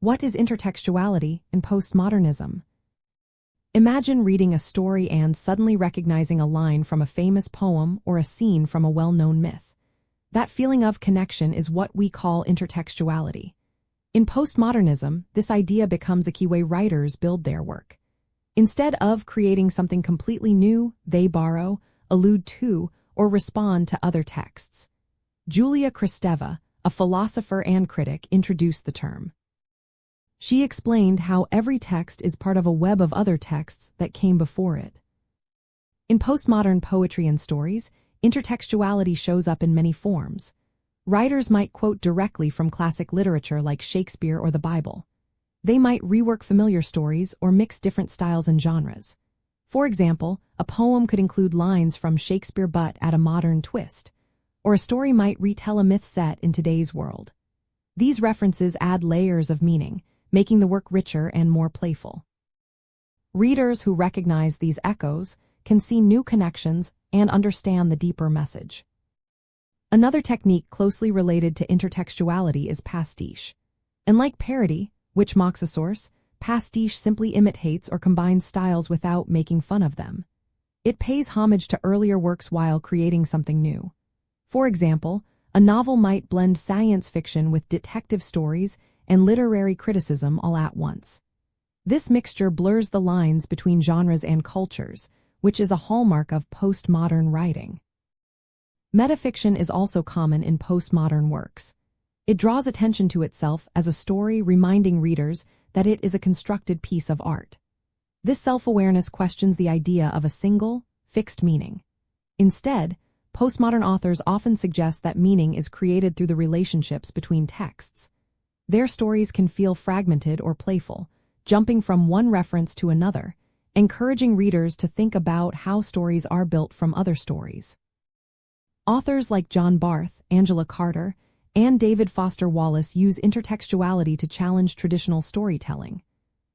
What is intertextuality in postmodernism? Imagine reading a story and suddenly recognizing a line from a famous poem or a scene from a well-known myth. That feeling of connection is what we call intertextuality. In postmodernism, this idea becomes a key way writers build their work. Instead of creating something completely new, they borrow, allude to, or respond to other texts. Julia Kristeva, a philosopher and critic, introduced the term. She explained how every text is part of a web of other texts that came before it. In postmodern poetry and stories, intertextuality shows up in many forms. Writers might quote directly from classic literature like Shakespeare or the Bible. They might rework familiar stories or mix different styles and genres. For example, a poem could include lines from Shakespeare but add a modern twist, or a story might retell a myth set in today's world. These references add layers of meaning, making the work richer and more playful. Readers who recognize these echoes can see new connections and understand the deeper message. Another technique closely related to intertextuality is pastiche. Unlike parody, which mocks a source, pastiche simply imitates or combines styles without making fun of them. It pays homage to earlier works while creating something new. For example, a novel might blend science fiction with detective stories and literary criticism all at once. This mixture blurs the lines between genres and cultures, which is a hallmark of postmodern writing. Metafiction is also common in postmodern works. It draws attention to itself as a story, reminding readers that it is a constructed piece of art. This self-awareness questions the idea of a single, fixed meaning. Instead, postmodern authors often suggest that meaning is created through the relationships between texts. Their stories can feel fragmented or playful, jumping from one reference to another, encouraging readers to think about how stories are built from other stories. Authors like John Barth, Angela Carter, and David Foster Wallace use intertextuality to challenge traditional storytelling.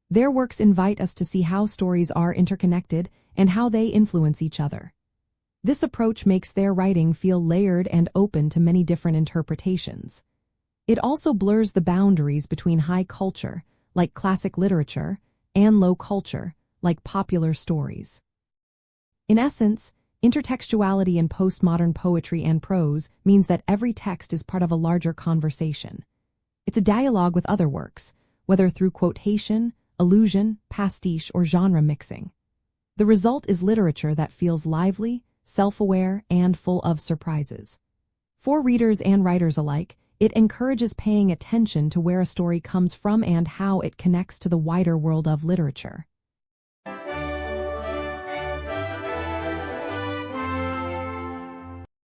Their works invite us to see how stories are interconnected and how they influence each other. This approach makes their writing feel layered and open to many different interpretations. It also blurs the boundaries between high culture, like classic literature, and low culture, like popular stories. In essence, intertextuality in postmodern poetry and prose means that every text is part of a larger conversation. It's a dialogue with other works, whether through quotation, allusion, pastiche, or genre mixing. The result is literature that feels lively, self-aware, and full of surprises. For readers and writers alike, it encourages paying attention to where a story comes from and how it connects to the wider world of literature.